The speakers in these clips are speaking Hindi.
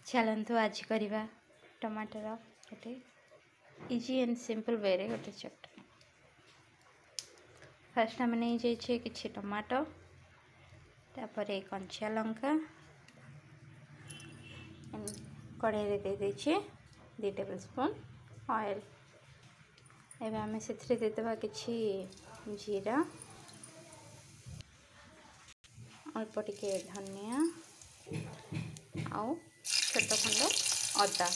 चलतु आज करवा टमाटर गोटे इजी एंड सिंपल वे रे गोटे चटनी। फर्स्ट आम नहीं जाइए कि टमाटो तापर कंचा लंका कढ़ाई दे दीजिए 2 टेबल स्पून ऑयल। एवं आम से देदेबा कि जीरा अल्प टिके धनिया आउ छोट खंड अदा।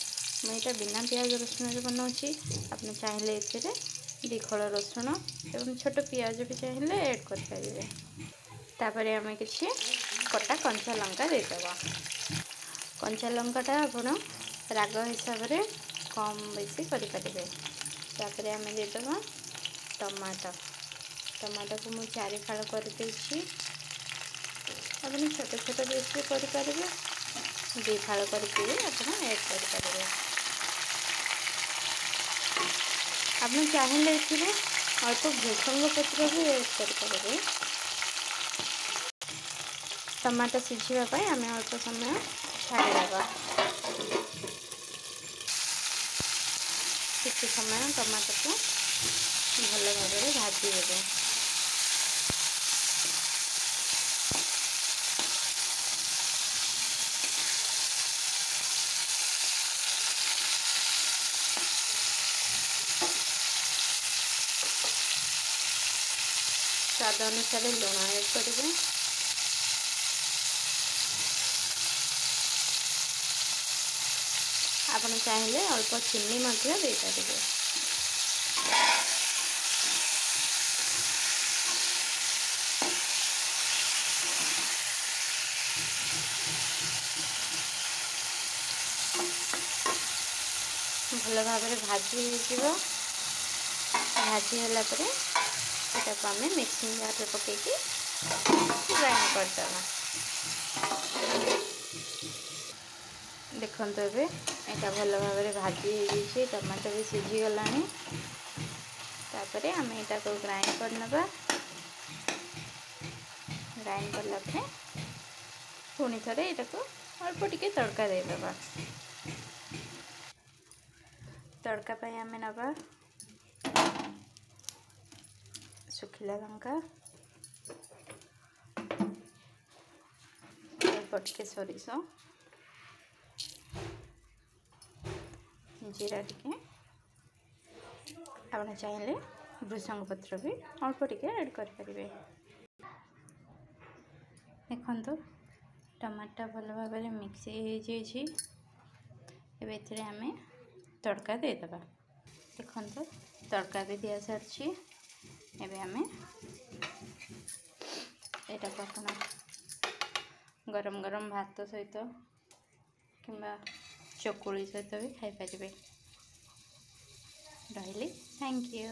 मुझे बिना प्याज रसुण बनाऊँगी। आप चाहिए ए 2 खड़ रसुण एवं छोट पियाज भी चाहिए ऐड करेंगे। तापर आम कि कटा कंचा लंका देदेबा। कंचा लंकाटा आपण राग हिसाब से कम बेसी करें। तापर आम देदेबा टमाटो। टमाटो को मुझे 4 फाड़ कर अपनी छोट छोट पीस भी करेंगे। 2 फाड़ करके आप ऐड करेंगे। आप चाहिए ये अल्प भृषंग पत्र भी ऐड करेंगे। टमाटो सिझापी आम अल्प समय छाड़देवा। किसी समय टमाटो को भल भाव भाजी देवे। स्वाद अनुसार लुण ऐड करेंगे। आप चाहिए अल्प चीनी दे पारे। भल भाव भाजी हो भाजी है आम मिक्सिंग जार में पकईकि ग्राइंड करदेवा। देखो यहाँ भल भाव भाजी टमाटो भी सीझीगला। तापर आम यहाँ को ग्राइंड करनवा। ग्राइंड कला पुणी थे यहाँ को अल्प टिके तड़का देदेबा। तड़का पाई आम नवा सुखिला लंका अल्प टिके सोरिष जीरा टिके आप चाहिए भृषंग पत्र भी अल्प टिके ऐड करें। देखो टमाटर भल भाव मिक्स हो आम तड़का देदेबा। देखो तड़का भी दिया सारी। एबे आम यहाँ को गरम गरम भात सहित कि चकुली सहित भी खाई पारे। रही थैंक यू।